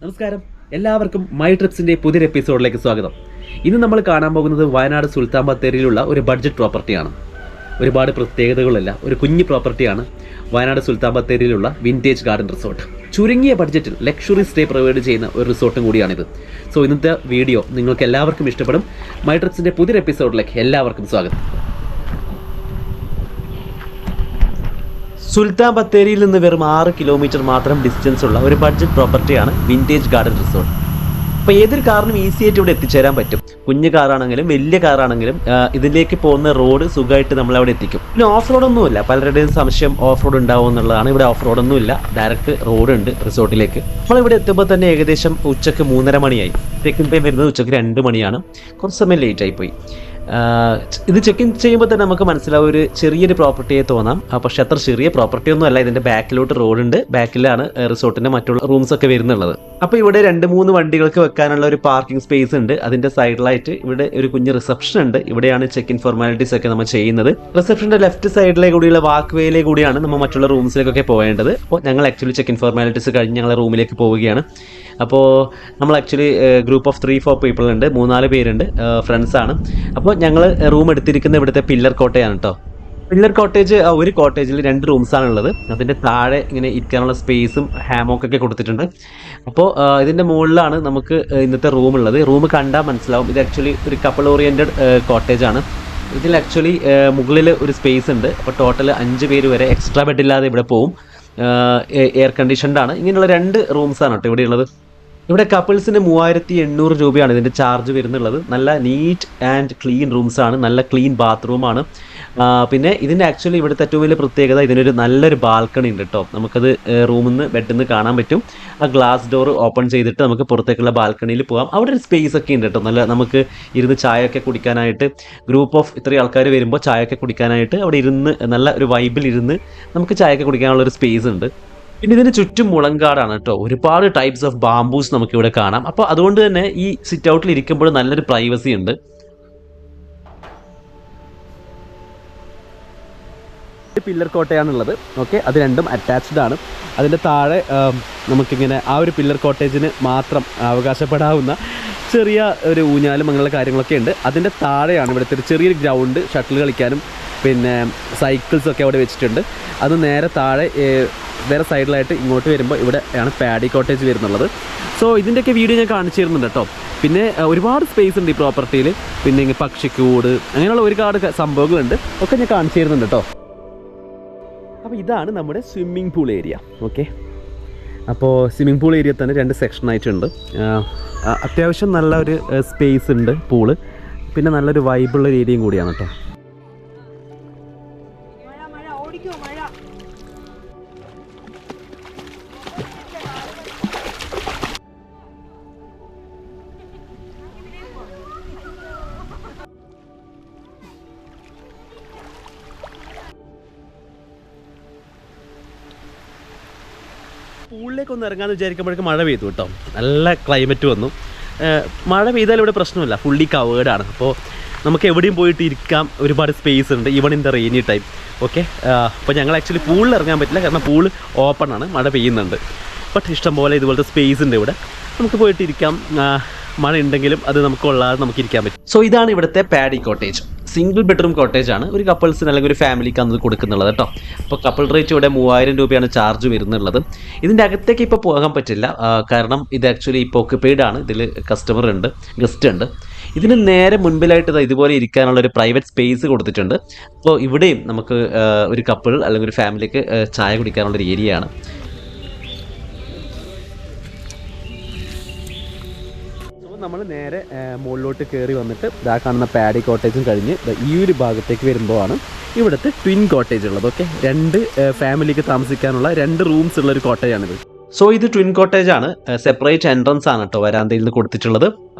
നമസ്കാരം, എല്ലാവർക്കും മൈ ട്രിപ്സിന്റെ പുതിയൊരു എപ്പിസോഡിലേക്ക് സ്വാഗതം. ഇന്ന് നമ്മൾ കാണാൻ പോകുന്നത് വയനാട് സുൽത്താൻ ബത്തേരിയിലുള്ള ഒരു ബഡ്ജറ്റ് പ്രോപ്പർട്ടിയാണ്. ഒരുപാട് പ്രത്യേകതകളുള്ള ഒരു കുഞ്ഞു പ്രോപ്പർട്ടിയാണ് വയനാട് സുൽത്താൻ ബത്തേരിയിലുള്ള വിൻറ്റേജ് ഗാർഡൻ റിസോർട്ട്. ചുരുങ്ങിയ ബഡ്ജറ്റിൽ ലക്ഷറി സ്റ്റേ പ്രൊവൈഡ് ചെയ്യുന്ന ഒരു റിസോർട്ടും കൂടിയാണിത്. സോ ഇന്നത്തെ വീഡിയോ നിങ്ങൾക്ക് എല്ലാവർക്കും ഇഷ്ടപ്പെടും. മൈ ട്രിപ്സിന്റെ പുതിയൊരു എപ്പിസോഡിലേക്ക് എല്ലാവർക്കും സ്വാഗതം. സുൽത്താൻ ബത്തേരിയിൽ നിന്ന് വെറും 6 കിലോമീറ്റർ മാത്രം ഡിസ്റ്റൻസ് ഉള്ള ഒരു ബഡ്ജറ്റ് പ്രോപ്പർട്ടിയാണ് വിൻറ്റേജ് ഗാർഡൻ റിസോർട്ട്. അപ്പോൾ ഏതൊരു കാറിനും ഈസി ആയിട്ട് ഇവിടെ എത്തിച്ചേരാൻ പറ്റും. കുഞ്ഞു കാറാണെങ്കിലും വലിയ കാറാണെങ്കിലും ഇതിലേക്ക് പോകുന്ന റോഡ് സുഖമായിട്ട് നമ്മളവിടെ എത്തിക്കും. പിന്നെ ഓഫ് റോഡൊന്നുമില്ല. പലരുടെയും സംശയം ഓഫ് റോഡ് ഉണ്ടാവും എന്നുള്ളതാണ്. ഇവിടെ ഓഫ് റോഡൊന്നുമില്ല, ഡയറക്റ്റ് റോഡ് ഉണ്ട് റിസോർട്ടിലേക്ക്. നമ്മൾ ഇവിടെ എത്തുമ്പോൾ തന്നെ ഏകദേശം ഉച്ചക്ക് 3:30 മണിയായി. ചെക്കിൻ ടൈം വരുന്നത് ഉച്ചക്ക് 2 മണിയാണ്. കുറച്ച് സമയം ലേറ്റ് ആയിപ്പോയി. ഇത് ചെക്ക് ഇൻ ചെയ്യുമ്പോൾ തന്നെ നമുക്ക് മനസ്സിലാവും ഒരു ചെറിയൊരു പ്രോപ്പർട്ടിയെ തോന്നാം. പക്ഷെ അത്ര ചെറിയ പ്രോപ്പർട്ടി ഒന്നും അല്ല. ഇതിന്റെ ബാക്കിലോട്ട് റോഡുണ്ട്. ബാക്കിലാണ് റിസോർട്ടിന്റെ മറ്റുള്ള റൂംസ് ഒക്കെ വരുന്നുള്ളത്. അപ്പോൾ ഇവിടെ 2-3 വണ്ടികൾക്ക് വെക്കാനുള്ള ഒരു പാർക്കിംഗ് സ്പേസ് ഉണ്ട്. അതിന്റെ സൈഡിലായിട്ട് ഇവിടെ ഒരു കുഞ്ഞ് റിസപ്ഷൻ ഉണ്ട്. ഇവിടെയാണ് ചെക്ക് ഇൻ ഫോർമാലിറ്റീസ് ഒക്കെ നമ്മൾ ചെയ്യുന്നത്. റിസപ്ഷന്റെ ലെഫ്റ്റ് സൈഡിലെ കൂടിയുള്ള വാക്ക് വേയിലെ കൂടിയാണ് നമ്മൾ മറ്റുള്ള റൂംസിലേക്കൊക്കെ പോകേണ്ടത്. അപ്പോൾ ഞങ്ങൾ ആക്ച്വലി ചെക്ക് ഇൻ ഫോർമാലിറ്റീസ് കഴിഞ്ഞ് ഞങ്ങൾ റൂമിലേക്ക് പോവുകയാണ്. അപ്പോൾ നമ്മൾ ആക്ച്വലി ഗ്രൂപ്പ് ഓഫ് 3-4 പീപ്പിൾ ഉണ്ട്. 3-4 പേരുണ്ട്, ഫ്രണ്ട്സാണ്. അപ്പോൾ ഞങ്ങൾ റൂം എടുത്തിരിക്കുന്ന ഇവിടുത്തെ പില്ലർ കോട്ടയാണ് കേട്ടോ. പില്ലർ കോട്ടേജ് ഒരു കോട്ടേജിൽ 2 റൂംസാണുള്ളത്. അതിൻ്റെ താഴെ ഇങ്ങനെ ഇരിക്കാനുള്ള സ്പേസും ഹാമോക്കൊക്കെ കൊടുത്തിട്ടുണ്ട്. അപ്പോൾ ഇതിൻ്റെ മുകളിലാണ് നമുക്ക് ഇന്നത്തെ റൂം ഉള്ളത്. റൂം കണ്ടാൽ മനസ്സിലാവും ഇത് ആക്ച്വലി ഒരു കപ്പിൾ ഓറിയൻറ്റഡ് കോട്ടേജാണ്. ഇതിൽ ആക്ച്വലി മുകളിൽ ഒരു സ്പേസ് ഉണ്ട്. അപ്പോൾ ടോട്ടൽ 5 പേര് വരെ എക്സ്ട്രാ ബെഡില്ലാതെ ഇവിടെ പോവും. എയർ കണ്ടീഷൻഡാണ്. ഇങ്ങനെയുള്ള 2 റൂംസാണ് കേട്ടോ ഇവിടെ ഉള്ളത്. ഇവിടെ കപ്പിൾസിന് 3800 രൂപയാണ് ഇതിൻ്റെ ചാർജ് വരുന്നുള്ളത്. നല്ല നീറ്റ് ആൻഡ് ക്ലീൻ റൂംസാണ്, നല്ല ക്ലീൻ ബാത്റൂമാണ്. പിന്നെ ഇതിൻ്റെ ആക്ച്വലി ഇവിടുത്തെ ഏറ്റവും വലിയ പ്രത്യേകത ഇതിനൊരു നല്ലൊരു ബാൽക്കണി ഉണ്ട് കേട്ടോ. നമുക്കത് റൂമിൽ നിന്ന് ബെഡിൽ നിന്ന് കാണാൻ പറ്റും. ആ ഗ്ലാസ് ഡോർ ഓപ്പൺ ചെയ്തിട്ട് നമുക്ക് പുറത്തേക്കുള്ള ബാൽക്കണിയിൽ പോകാം. അവിടെ ഒരു സ്പേസ് ഒക്കെ ഉണ്ട് കേട്ടോ. നല്ല നമുക്ക് ഇരുന്ന് ചായയൊക്കെ കുടിക്കാനായിട്ട്, ഗ്രൂപ്പ് ഓഫ് ഇത്രയും ആൾക്കാർ വരുമ്പോൾ ചായയൊക്കെ കുടിക്കാനായിട്ട് അവിടെ ഇരുന്ന് നല്ല ഒരു വൈബിൽ ഇരുന്ന് നമുക്ക് ചായയൊക്കെ കുടിക്കാനുള്ളൊരു സ്പേസ് ഉണ്ട്. പിന്നെ ഇതിന് ചുറ്റും മുളങ്കാടാണ് കേട്ടോ. ഒരുപാട് ടൈപ്സ് ഓഫ് ബാംബൂസ് നമുക്കിവിടെ കാണാം. അപ്പോൾ അതുകൊണ്ട് തന്നെ ഈ സിറ്റ് ഔട്ടിൽ ഇരിക്കുമ്പോൾ നല്ലൊരു പ്രൈവസി ഉണ്ട്. പില്ലർ കോട്ടയാണുള്ളത്. ഓക്കെ, അത് രണ്ടും അറ്റാച്ച്ഡ് ആണ്. അതിൻ്റെ താഴെ നമുക്കിങ്ങനെ ആ ഒരു പില്ലർ കോട്ടേജിന് മാത്രം അവകാശപ്പെടാവുന്ന ചെറിയ ഒരു ഊഞ്ഞാലും അങ്ങനെയുള്ള കാര്യങ്ങളൊക്കെ ഉണ്ട്. അതിൻ്റെ താഴെയാണ് ഇവിടുത്തെ ഒരു ചെറിയൊരു ഗ്രൗണ്ട്, ഷട്ടിൽ കളിക്കാനും പിന്നെ സൈക്കിൾസൊക്കെ അവിടെ വെച്ചിട്ടുണ്ട്. അത് നേരെ താഴെ വേറെ സൈഡിലായിട്ട് ഇങ്ങോട്ട് വരുമ്പോൾ ഇവിടെയാണ് പാഡി കോട്ടേജ് വരുന്നുള്ളത്. സോ ഇതിൻ്റെയൊക്കെ വീഡിയോ ഞാൻ കാണിച്ചു തരുന്നുണ്ട് കേട്ടോ. പിന്നെ ഒരുപാട് സ്പേസ് ഉണ്ട് ഈ പ്രോപ്പർട്ടിയിൽ. പിന്നെ ഇങ്ങനെ പക്ഷിക്കൂട് അങ്ങനെയുള്ള ഒരുപാട് സംഭവങ്ങളുണ്ട്, ഒക്കെ ഞാൻ കാണിച്ചു തരുന്നുണ്ട് കേട്ടോ. അപ്പോൾ ഇതാണ് നമ്മുടെ സ്വിമ്മിംഗ് പൂൾ ഏരിയ. ഓക്കെ, അപ്പോൾ സ്വിമ്മിംഗ് പൂൾ ഏരിയ തന്നെ 2 സെക്ഷനായിട്ടുണ്ട്. അത്യാവശ്യം നല്ല ഒരു സ്പേസ് ഉണ്ട് പൂള്. പിന്നെ നല്ലൊരു വൈബുള്ള ഏരിയയും കൂടിയാണ് കേട്ടോ. പൂളിലേക്ക് ഒന്ന് ഇറങ്ങാമെന്ന് വിചാരിക്കുമ്പോഴേക്കും മഴ പെയ്തു കേട്ടോ. നല്ല ക്ലൈമറ്റ് വന്നു. മഴ പെയ്താലും ഇവിടെ പ്രശ്നമില്ല, ഫുള്ളി കവേർഡാണ്. അപ്പോൾ നമുക്ക് എവിടെയും പോയിട്ട് ഇരിക്കാം. ഒരുപാട് സ്പേസ് ഉണ്ട്, even in the rainy time. Okay, അപ്പോൾ ഞങ്ങൾ ആക്ച്വലി പൂളിൽ ഇറങ്ങാൻ പറ്റില്ല, കാരണം പൂള് ഓപ്പൺ ആണ്, മഴ പെയ്യുന്നുണ്ട്. ബട്ട് ഇഷ്ടംപോലെ ഇതുപോലത്തെ സ്പേസ് ഉണ്ട് ഇവിടെ, നമുക്ക് പോയിട്ട് ഇരിക്കാം. മഴ ഉണ്ടെങ്കിലും അത് നമുക്ക് കൊള്ളാതെ നമുക്ക് ഇരിക്കാൻ പറ്റും. സോ ഇതാണ് ഇവിടുത്തെ paddy cottage. Single bedroom cottage ആണ്. ഒരു കപ്പിൾസിന് അല്ലെങ്കിൽ ഒരു ഫാമിലിക്ക് അന്ന് കൊടുക്കുന്നുള്ളത് കേട്ടോ. അപ്പോൾ കപ്പിൾ റേറ്റ് ഇവിടെ 3000 രൂപയാണ് ചാർജ് വരുന്നുള്ളത്. ഇതിൻ്റെ അകത്തേക്ക് ഇപ്പോൾ പോകാൻ പറ്റില്ല, കാരണം ഇത് ആക്ച്വലി ഇപ്പോൾ ഓക്യുപ്പൈഡ് ആണ്. ഇതിൽ കസ്റ്റമർ ഉണ്ട്, ഗസ്റ്റ് ഉണ്ട്. ഇതിന് നേരെ മുൻപിലായിട്ട് ഇതുപോലെ ഇരിക്കാനുള്ള ഒരു പ്രൈവറ്റ് സ്പേസ് കൊടുത്തിട്ടുണ്ട്. അപ്പോൾ ഇവിടെയും നമുക്ക് ഒരു കപ്പിൾ അല്ലെങ്കിൽ ഒരു ഫാമിലിക്ക് ചായ കുടിക്കാനുള്ളൊരു ഏരിയയാണ്. നമ്മൾ നേരെ മുകളിലോട്ട് കയറി വന്നിട്ട് ഇതാ കാണുന്ന പാഡി കോട്ടേജും കഴിഞ്ഞ് ഈ ഒരു ഭാഗത്തേക്ക് വരുമ്പോഴാണ് ഇവിടുത്തെ ട്വിൻ കോട്ടേജ് ഉള്ളത്. ഓക്കെ, 2 ഫാമിലിക്ക് താമസിക്കാനുള്ള 2 റൂംസ് ഉള്ള ഒരു കോട്ടേജാണിത്. സോ ഇത് ട്വിൻ കോട്ടേജ് ആണ്. സെപ്പറേറ്റ് എൻട്രൻസ് ആണ് കേട്ടോ വരാന്തയിൽ നിന്ന് കൊടുത്തിട്ടുള്ളത്.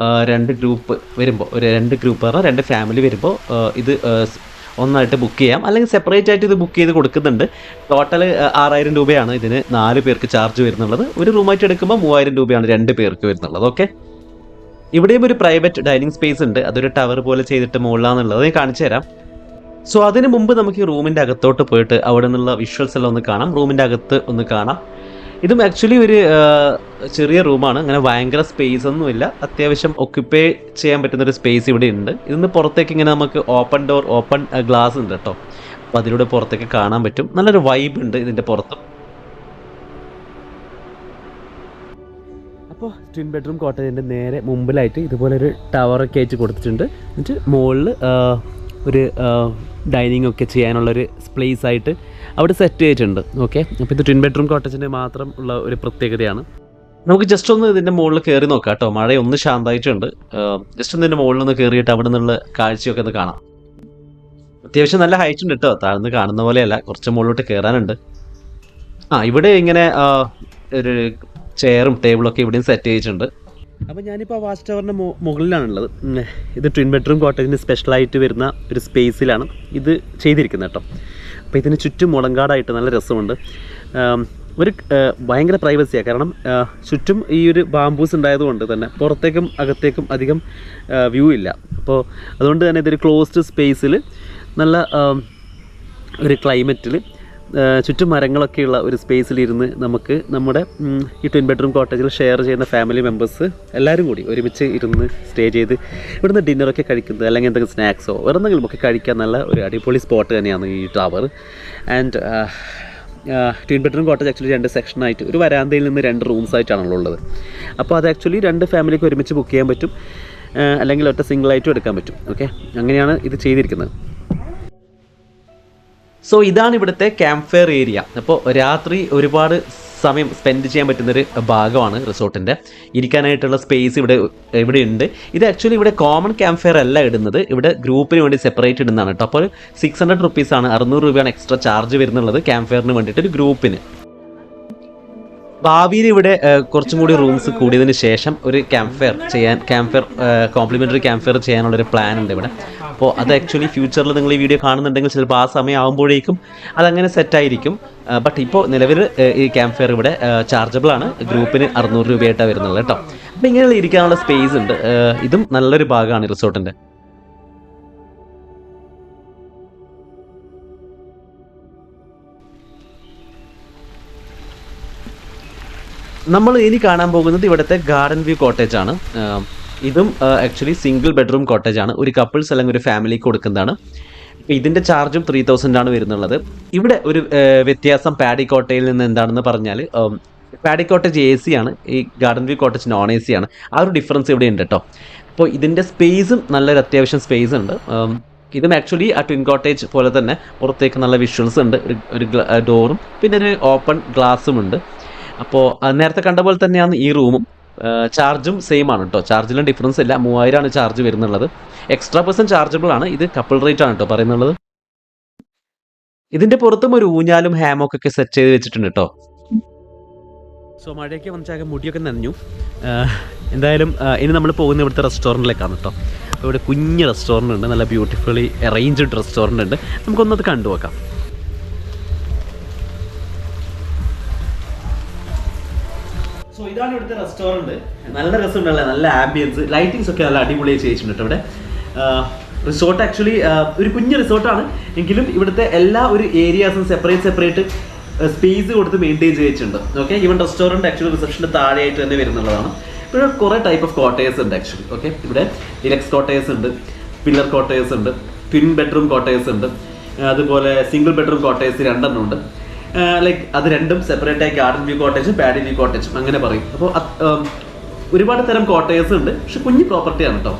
2 ഗ്രൂപ്പ് വരുമ്പോൾ, ഒരു 2 ഗ്രൂപ്പ് പറഞ്ഞാൽ 2 ഫാമിലി വരുമ്പോൾ ഇത് ഒന്നായിട്ട് ബുക്ക് ചെയ്യാം, അല്ലെങ്കിൽ സെപ്പറേറ്റ് ആയിട്ട് ഇത് ബുക്ക് ചെയ്ത് കൊടുക്കുന്നുണ്ട്. ടോട്ടൽ 6000 രൂപയാണ് ഇതിന് 4 പേർക്ക് ചാർജ് വരുന്നുള്ളത്. ഒരു റൂമായിട്ട് എടുക്കുമ്പോൾ 3000 രൂപയാണ് 2 പേർക്ക് വരുന്നുള്ളത്. ഓക്കെ, ഇവിടെയും ഒരു പ്രൈവറ്റ് ഡൈനിങ് സ്പേസ് ഉണ്ട്. അതൊരു ടവർ പോലെ ചെയ്തിട്ട് മുകളിലാണെന്നുള്ളത് ഞാൻ കാണിച്ചു തരാം. സോ അതിന് മുമ്പ് നമുക്ക് ഈ റൂമിൻ്റെ അകത്തോട്ട് പോയിട്ട് അവിടെ നിന്നുള്ള വിഷ്വൽസ് എല്ലാം ഒന്ന് കാണാം, റൂമിൻ്റെ അകത്ത് ഒന്ന് കാണാം. ഇതും ആക്ച്വലി ഒരു ചെറിയ റൂമാണ്. അങ്ങനെ ഭയങ്കര സ്പേസ് ഒന്നുമില്ല, അത്യാവശ്യം ഒക്യുപ്പൈ ചെയ്യാൻ പറ്റുന്നൊരു സ്പേസ് ഇവിടെ ഉണ്ട്. ഇതിന്ന് പുറത്തേക്ക് ഇങ്ങനെ നമുക്ക് ഓപ്പൺ ഡോർ, ഓപ്പൺ ഗ്ലാസ് ഉണ്ട് കേട്ടോ. അപ്പോൾ അതിലൂടെ പുറത്തേക്ക് കാണാൻ പറ്റും. നല്ലൊരു വൈബ് ഉണ്ട് ഇതിൻ്റെ പുറത്തും. അപ്പോൾ ട്വിൻ ബെഡ്റൂം കോട്ടേജിൻ്റെ നേരെ മുമ്പിലായിട്ട് ഇതുപോലെ ഒരു ടവറൊക്കെ അയച്ച് കൊടുത്തിട്ടുണ്ട്. എന്നിട്ട് മുകളിൽ ഒരു ഡൈനിങ് ഒക്കെ ചെയ്യാനുള്ളൊരു പ്ലേസ് ആയിട്ട് അവിടെ സെറ്റ് ചെയ്തിട്ടുണ്ട്. ഓക്കെ, അപ്പോൾ ഇത് ട്വിൻ ബെഡ്റൂം കോട്ടേജിൻ്റെ മാത്രം ഉള്ള ഒരു പ്രത്യേകതയാണ്. നമുക്ക് ജസ്റ്റ് ഒന്ന് ഇതിൻ്റെ മുകളിൽ കയറി നോക്കാം കേട്ടോ. മഴയൊന്ന് ശാന്തമായിട്ടുണ്ട്. ജസ്റ്റ് ഒന്ന് ഇതിൻ്റെ മുകളിൽ ഒന്ന് കയറിയിട്ട് അവിടെ നിന്നുള്ള കാഴ്ചയൊക്കെ ഒന്ന് കാണാം. അത്യാവശ്യം നല്ല ഹൈറ്റ് ഉണ്ട് കേട്ടോ, താഴ്ന്ന് കാണുന്ന പോലെയല്ല, കുറച്ച് മുകളിലോട്ട് കയറാനുണ്ട്. ഇവിടെ ഇങ്ങനെ ഒരു ചെയറും ടേബിളൊക്കെ ഇവിടെയും സെറ്റ് ചെയ്തിട്ടുണ്ട്. അപ്പോൾ ഞാനിപ്പോൾ ആ വാച്ച് ടവറിൻ്റെ മുകളിലാണുള്ളത്. ഇത് ട്വിൻ ബെഡ്റൂം കോട്ടേജിന് സ്പെഷ്യലായിട്ട് വരുന്ന ഒരു സ്പേസിലാണ് ഇത് ചെയ്തിരിക്കുന്നത് കേട്ടോ. അപ്പോൾ ഇതിന് ചുറ്റും മുളങ്കാടായിട്ട് നല്ല രസമുണ്ട്. ഒരു ഭയങ്കര പ്രൈവസിയാണ്, കാരണം ചുറ്റും ഈ ഒരു ബാംബൂസ് ഉണ്ടായതുകൊണ്ട് തന്നെ പുറത്തേക്കും അകത്തേക്കും അധികം വ്യൂ ഇല്ല. അപ്പോൾ അതുകൊണ്ട് തന്നെ ഇതൊരു ക്ലോസ്ഡ് സ്പേസിൽ നല്ല ഒരു ക്ലൈമറ്റിൽ ചുറ്റും മരങ്ങളൊക്കെയുള്ള ഒരു സ്പേസിലിരുന്ന് നമുക്ക് നമ്മുടെ ഈ ട്വിൻ ബെഡ്റൂം കോട്ടേജിൽ ഷെയർ ചെയ്യുന്ന ഫാമിലി മെമ്പേഴ്സ് എല്ലാവരും കൂടി ഒരുമിച്ച് ഇരുന്ന് സ്റ്റേ ചെയ്ത് ഇവിടുന്ന് ഡിന്നറൊക്കെ കഴിക്കുന്നത്, അല്ലെങ്കിൽ എന്തെങ്കിലും സ്നാക്സോ വേറെ എന്തെങ്കിലുമൊക്കെ കഴിക്കാൻ നല്ല ഒരു അടിപൊളി സ്പോട്ട് തന്നെയാണ് ഈ tower. And twin bedroom cottage actually 2 സെക്ഷനായിട്ട്, ഒരു വരാന്തയിൽ നിന്ന് 2 റൂംസ് ആയിട്ടാണല്ലോ ഉള്ളത്. അപ്പോൾ അത് ആക്ച്വലി 2 ഫാമിലിക്ക് ഒരുമിച്ച് ബുക്ക് ചെയ്യാൻ പറ്റും, അല്ലെങ്കിൽ ഒറ്റ സിംഗിളായിട്ടും എടുക്കാൻ പറ്റും. ഓക്കെ, അങ്ങനെയാണ് ഇത് ചെയ്തിരിക്കുന്നത്. സോ ഇതാണ് ഇവിടുത്തെ ക്യാമ്പ് ഫയർ ഏരിയ. അപ്പോൾ രാത്രി ഒരുപാട് സമയം സ്പെൻഡ് ചെയ്യാൻ പറ്റുന്നൊരു ഭാഗമാണ് റിസോർട്ടിൻ്റെ. ഇരിക്കാനായിട്ടുള്ള സ്പേസ് ഇവിടെ ഉണ്ട്. ഇത് ആക്ച്വലി ഇവിടെ കോമൺ ക്യാമ്പ് ഫയർ അല്ല ഇടുന്നത്, ഇവിടെ ഗ്രൂപ്പിന് വേണ്ടി സെപ്പറേറ്റ് ഇടുന്നതാണ് കേട്ടോ. അപ്പോൾ 600 റുപ്പീസാണ്, 600 രൂപയാണ് എക്സ്ട്രാ ചാർജ് വരുന്നുള്ളത് ക്യാമ്പ് ഫയറിന് വേണ്ടിയിട്ട് ഒരു ഗ്രൂപ്പിന്. ഭാവിയിൽ ഇവിടെ കുറച്ചും കൂടി റൂംസ് കൂടിയതിന് ശേഷം ഒരു camp fire complimentary camp fire ചെയ്യാനുള്ളൊരു പ്ലാൻ ഉണ്ട് ഇവിടെ. അപ്പോൾ അത് ആക്ച്വലി ഫ്യൂച്ചറിൽ നിങ്ങൾ ഈ വീഡിയോ കാണുന്നുണ്ടെങ്കിൽ ചിലപ്പോൾ ആ സമയം ആകുമ്പോഴേക്കും അതങ്ങനെ സെറ്റായിരിക്കും. ബട്ട് ഇപ്പോൾ നിലവിൽ ഈ ക്യാമ്പ് ഫയർ ഇവിടെ ചാർജബിൾ ആണ്, ഗ്രൂപ്പിന് 600 രൂപയായിട്ടാണ് വരുന്നുള്ളത് കേട്ടോ. അപ്പോൾ ഇങ്ങനെയുള്ള ഇരിക്കാനുള്ള സ്പേസ് ഉണ്ട്. ഇതും നല്ലൊരു ഭാഗമാണ് റിസോർട്ടിൻ്റെ. നമ്മൾ ഇനി കാണാൻ പോകുന്നത് ഇവിടുത്തെ ഗാർഡൻ വ്യൂ കോട്ടേജ് ആണ്. ഇതും ആക്ച്വലി സിംഗിൾ ബെഡ്റൂം കോട്ടേജ് ആണ്, ഒരു കപ്പിൾസ് അല്ലെങ്കിൽ ഒരു ഫാമിലിക്ക് കൊടുക്കുന്നതാണ്. ഇതിൻ്റെ ചാർജും 3000 ആണ് വരുന്നുള്ളത്. ഇവിടെ ഒരു വ്യത്യാസം പാഡി കോട്ടയിൽ നിന്ന് എന്താണെന്ന് പറഞ്ഞാൽ, പാഡി കോട്ടേജ് AC ആണ്, ഈ garden view cottage non AC ആണ്. ആ ഒരു ഡിഫറൻസ് ഇവിടെ ഉണ്ട് കേട്ടോ. അപ്പോൾ ഇതിൻ്റെ സ്പേസും നല്ലൊരു അത്യാവശ്യം സ്പേസ് ഉണ്ട്. ഇതും ആക്ച്വലി ആ ട്വിൻ കോട്ടേജ് പോലെ തന്നെ പുറത്തേക്ക് നല്ല വിഷ്വൽസ് ഉണ്ട്, ഒരു ഡോറും പിന്നെ ഒരു ഓപ്പൺ ഗ്ലാസും ഉണ്ട്. അപ്പോൾ നേരത്തെ കണ്ട പോലെ തന്നെയാണ് ഈ റൂമും. ചാർജും സെയിം ആണ് കേട്ടോ, ചാർജിലും ഡിഫറൻസ് ഇല്ല. 3000 ചാർജ് വരുന്നുള്ളത്. എക്സ്ട്രാ % ചാർജബിൾ ആണ്. ഇത് കപ്പിൾ റേറ്റ് ആണ് കേട്ടോ പറയുന്നുള്ളത്. ഇതിൻ്റെ പുറത്തും ഒരു ഊഞ്ഞാലും ഹാമൊക്കെ സെറ്റ് ചെയ്ത് വെച്ചിട്ടുണ്ട് കേട്ടോ. സോ മഴയൊക്കെ വന്നിച്ചാൽ മുടിയൊക്കെ നനഞ്ഞു. എന്തായാലും ഇനി നമ്മൾ പോകുന്ന ഇവിടുത്തെ റെസ്റ്റോറൻറ്റിലേക്കാണ് കേട്ടോ. അപ്പോൾ ഇവിടെ കുഞ്ഞ് റെസ്റ്റോറൻറ്റ് ഉണ്ട്, നല്ല ബ്യൂട്ടിഫുള്ളി അറേഞ്ച്ഡ് റെസ്റ്റോറൻറ്റ് ഉണ്ട്. നമുക്കൊന്നത് കണ്ടുനോക്കാം. സോ ഇതാണ് ഇവിടുത്തെ റെസ്റ്റോറൻറ്റ്. നല്ല രസമുണ്ടല്ലേ, നല്ല ആംബിയൻസ്, ലൈറ്റിങ്സ് ഒക്കെ നല്ല അടിപൊളിയായി ചെയ്യിച്ചിട്ടുണ്ട് കേട്ടോ ഇവിടെ. റിസോർട്ട് ആക്ച്വലി ഒരു കുഞ്ഞ് റിസോർട്ടാണ് എങ്കിലും ഇവിടുത്തെ എല്ലാ ഒരു ഏരിയാസും സെപ്പറേറ്റ് സ്പേസ് കൊടുത്ത് മെയിൻറ്റെയിൻ ചെയ്യിച്ചിട്ടുണ്ട്. ഓക്കെ, ഈവൻ റെസ്റ്റോറൻറ്റ് ആക്ച്വലി റിസപ്ഷൻ്റെ താഴെയായിട്ട് തന്നെ വരുന്നുള്ളതാണ്. ഇവിടെ കുറേ ടൈപ്പ് ഓഫ് കോട്ടേഴ്സ് ഉണ്ട് ആക്ച്വലി. ഓക്കെ, ഇവിടെ ഡിലക്സ് കോട്ടേഴ്സ് ഉണ്ട്, പില്ലർ കോട്ടേഴ്സ് ഉണ്ട്, ട്വിൻ ബെഡ്റൂം കോട്ടേഴ്സ് ഉണ്ട്, അതുപോലെ സിംഗിൾ ബെഡ്റൂം കോട്ടേഴ്സ് 2 ഉണ്ട്. ലൈക്ക് അത് രണ്ടും സെപ്പറേറ്റായി ഗാർഡൻ വ്യൂ കോട്ടേജും പാഡി വ്യൂ കോട്ടേജും അങ്ങനെ പറയും. അപ്പോൾ ഒരുപാട് തരം കോട്ടേഴ്സ് ഉണ്ട്, പക്ഷെ കുഞ്ഞ് പ്രോപ്പർട്ടിയാണ് കേട്ടോ.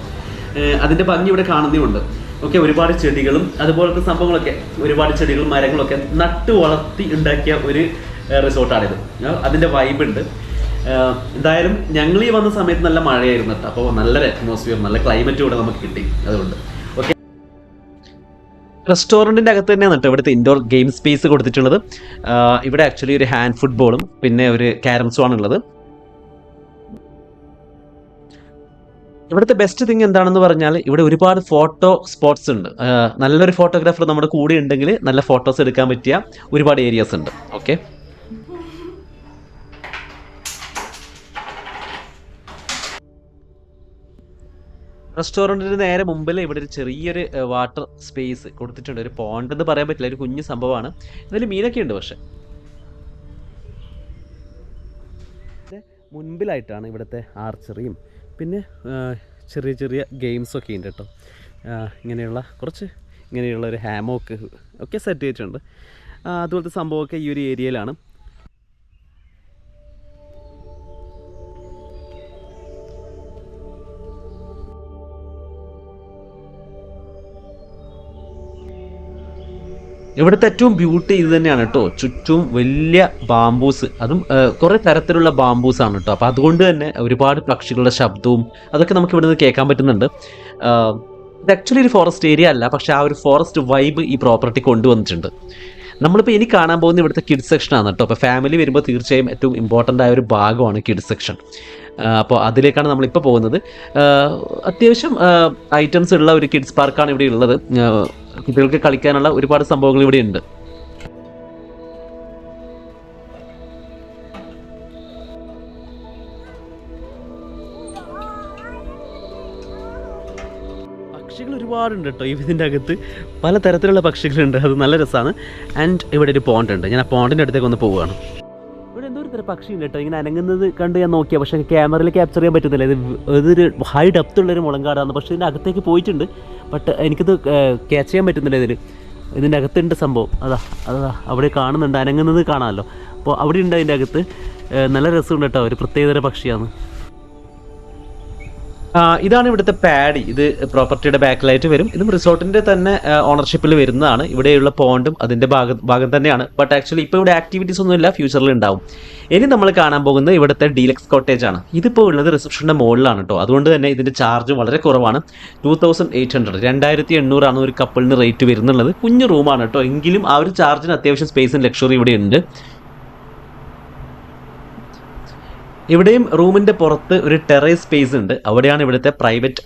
അതിൻ്റെ ഭംഗി ഇവിടെ കാണുന്നതുകൊണ്ട്. ഓക്കെ, ഒരുപാട് ചെടികളും അതുപോലത്തെ സംഭവങ്ങളൊക്കെ, ഒരുപാട് ചെടികളും മരങ്ങളൊക്കെ നട്ട് വളർത്തി ഉണ്ടാക്കിയ ഒരു റിസോർട്ടാണിത്. അതിൻ്റെ വൈബ് ഉണ്ട്. എന്തായാലും ഞങ്ങൾ ഈ വന്ന സമയത്ത് നല്ല മഴയായിരുന്നു കേട്ടോ. അപ്പോൾ നല്ലൊരു അറ്റ്മോസ്ഫിയർ, നല്ല ക്ലൈമറ്റ് കൂടെ നമുക്ക് കിട്ടി. അതുകൊണ്ട് ഓക്കെ, റെസ്റ്റോറൻറ്റിൻ്റെ അകത്ത് തന്നെയാണ് കേട്ടോ ഇവിടുത്തെ ഇൻഡോർ ഗെയിം സ്പേസ് കൊടുത്തിട്ടുള്ളത്. ഇവിടെ ആക്ച്വലി ഒരു ഹാൻഡ് ഫുട്ബോളും പിന്നെ ഒരു ക്യാരംസും ആണുള്ളത്. ഇവിടുത്തെ ബെസ്റ്റ് തിങ് എന്താണെന്ന് പറഞ്ഞാൽ ഇവിടെ ഒരുപാട് ഫോട്ടോ സ്പോട്ട്സ് ഉണ്ട്. നല്ലൊരു ഫോട്ടോഗ്രാഫർ നമ്മുടെ കൂടെ ഉണ്ടെങ്കിൽ നല്ല ഫോട്ടോസ് എടുക്കാൻ പറ്റിയ ഒരുപാട് ഏരിയാസ് ഉണ്ട്. ഓക്കെ, റെസ്റ്റോറൻറ്റിന് നേരെ മുമ്പിൽ ഇവിടെ ഒരു ചെറിയൊരു വാട്ടർ സ്പേസ് കൊടുത്തിട്ടുണ്ട്. ഒരു പോണ്ട് എന്ന് പറയാൻ പറ്റില്ല, ഒരു കുഞ്ഞു സംഭവമാണ്. ഇതിൽ മീനൊക്കെ ഉണ്ട്. പക്ഷെ മുൻപിലായിട്ടാണ് ഇവിടുത്തെ ആർച്ചറിയും പിന്നെ ചെറിയ ചെറിയ ഗെയിംസൊക്കെ ഉണ്ട് കേട്ടോ. ഇങ്ങനെയുള്ള കുറച്ച് ഇങ്ങനെയുള്ള ഒരു ഹാമോക്ക് ഒക്കെ സെറ്റ് ചെയ്തിട്ടുണ്ട്. അതുപോലത്തെ സംഭവമൊക്കെ ഈ ഒരു ഏരിയയിലാണ്. ഇവിടുത്തെ ഏറ്റവും ബ്യൂട്ടി ഇത് തന്നെയാണ് കേട്ടോ. ചുറ്റും വലിയ ബാംബൂസ്, അതും കുറേ തരത്തിലുള്ള ബാംബൂസാണ് കേട്ടോ. അപ്പോൾ അതുകൊണ്ട് തന്നെ ഒരുപാട് പക്ഷികളുടെ ശബ്ദവും അതൊക്കെ നമുക്ക് ഇവിടെ നിന്ന് കേൾക്കാൻ പറ്റുന്നുണ്ട്. ഇത് ആക്ച്വലി ഒരു ഫോറസ്റ്റ് ഏരിയ അല്ല, പക്ഷേ ആ ഒരു ഫോറസ്റ്റ് വൈബ് ഈ പ്രോപ്പർട്ടി കൊണ്ടുവന്നിട്ടുണ്ട്. നമ്മളിപ്പോൾ ഇനി കാണാൻ പോകുന്ന ഇവിടുത്തെ കിഡ്സ് സെക്ഷനാണ് കേട്ടോ. അപ്പോൾ ഫാമിലി വരുമ്പോൾ തീർച്ചയായും ഏറ്റവും ഇമ്പോർട്ടൻ്റ് ആയ ഒരു ഭാഗമാണ് കിഡ്സ് സെക്ഷൻ. അപ്പോൾ അതിലേക്കാണ് നമ്മളിപ്പോൾ പോകുന്നത്. അത്യാവശ്യം ഐറ്റംസ് ഉള്ള ഒരു കിഡ്സ് പാർക്കാണ് ഇവിടെ ഉള്ളത്. കുട്ടികൾക്ക് കളിക്കാനുള്ള ഒരുപാട് സംഭവങ്ങൾ ഇവിടെ ഉണ്ട്. പക്ഷികൾ ഒരുപാടുണ്ട് കേട്ടോ ഇതിൻ്റെ അകത്ത്. പല തരത്തിലുള്ള പക്ഷികളുണ്ട്, അത് നല്ല രസമാണ്. ആൻഡ് ഇവിടെ ഒരു പോണ്ട് ഉണ്ട്. ഞാൻ ആ പോണ്ടിൻ്റെ അടുത്തേക്ക് ഒന്ന് പോവുകയാണ്. ഇവിടെ എന്തോ ഒരു തരം പക്ഷിയുണ്ട് കേട്ടോ, ഇങ്ങനെ അനങ്ങുന്നത് കണ്ട് ഞാൻ നോക്കിയാൽ, പക്ഷേ ക്യാമറയിൽ ക്യാപ്ചർ ചെയ്യാൻ പറ്റുന്നില്ല. ഇതൊരു ഹൈ ഡെപ്തുള്ളൊരു മുളങ്കാടാണ്, പക്ഷേ ഇതിൻ്റെ അകത്തേക്ക് പോയിട്ടുണ്ട്. ബട്ട് എനിക്കിത് ക്യാച്ച് ചെയ്യാൻ പറ്റുന്നില്ല. ഇതിൻ്റെ അകത്തുണ്ട് സംഭവം. അതാ അവിടെ കാണുന്നുണ്ട്, അനങ്ങുന്നത് കാണാമല്ലോ. അപ്പോൾ അവിടെ ഉണ്ട് അതിൻ്റെ അകത്ത്. നല്ല രസമുണ്ട് കേട്ടോ, ഒരു പ്രത്യേകതര പക്ഷിയാണ്. ഇതാണ് ഇവിടുത്തെ പാഡി. ഇത് പ്രോപ്പർട്ടിയുടെ ബാക്കിലായിട്ട് വരും. ഇതും റിസോർട്ടിൻ്റെ തന്നെ ഓണർഷിപ്പിൽ വരുന്നതാണ്. ഇവിടെയുള്ള പോണ്ടും അതിൻ്റെ ഭാഗം തന്നെയാണ്. ബട്ട് ആക്ച്വലി ഇപ്പോൾ ഇവിടെ ആക്ടിവിറ്റീസ് ഒന്നും ഇല്ല, ഫ്യൂച്ചറിൽ ഉണ്ടാവും. ഇനി നമ്മൾ കാണാൻ പോകുന്നത് ഇവിടുത്തെ ഡീലക്സ് കോട്ടേജ് ആണ്. ഇതിപ്പോൾ ഉള്ളത് റിസപ്ഷൻ്റെ മുകളിലാണ് കേട്ടോ. അതുകൊണ്ട് തന്നെ ഇതിൻ്റെ ചാർജ് വളരെ കുറവാണ്. 2800 2800 ഒരു കപ്പിളിന് റേറ്റ് വരുന്നുള്ളത്. കുഞ്ഞു റൂമാണ് കേട്ടോ, എങ്കിലും ആ ഒരു ചാർജിന് അത്യാവശ്യം സ്പേസും ലക്ഷറി ഇവിടെ ഉണ്ട്. ഇവിടെയും റൂമിൻ്റെ പുറത്ത് ഒരു ടെറേസ് സ്പേസ് ഉണ്ട്. അവിടെയാണ് ഇവിടുത്തെ പ്രൈവറ്റ്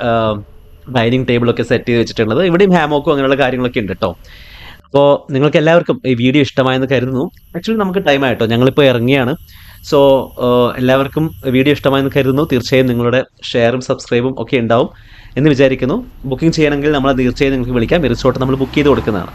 ഡൈനിങ് ടേബിളൊക്കെ സെറ്റ് ചെയ്ത് വെച്ചിട്ടുള്ളത്. ഇവിടെയും ഹാമോക്കും അങ്ങനെയുള്ള കാര്യങ്ങളൊക്കെ ഉണ്ട് കേട്ടോ. അപ്പോൾ നിങ്ങൾക്ക് എല്ലാവർക്കും ഈ വീഡിയോ ഇഷ്ടമായെന്ന് കരുതുന്നു. ആക്ച്വലി നമുക്ക് ടൈം ആയിട്ടോ, ഞങ്ങളിപ്പോൾ ഇറങ്ങിയാണ്. സോ എല്ലാവർക്കും വീഡിയോ ഇഷ്ടമായെന്ന് കരുതുന്നു. തീർച്ചയായും നിങ്ങളുടെ ഷെയറും സബ്സ്ക്രൈബും ഒക്കെ ഉണ്ടാവും എന്ന് വിചാരിക്കുന്നു. ബുക്കിംഗ് ചെയ്യണമെങ്കിൽ നമ്മൾ തീർച്ചയായും നിങ്ങൾക്ക് വിളിക്കാം. റിസോർട്ട് നമ്മൾ ബുക്ക് ചെയ്ത് കൊടുക്കുന്നതാണ്.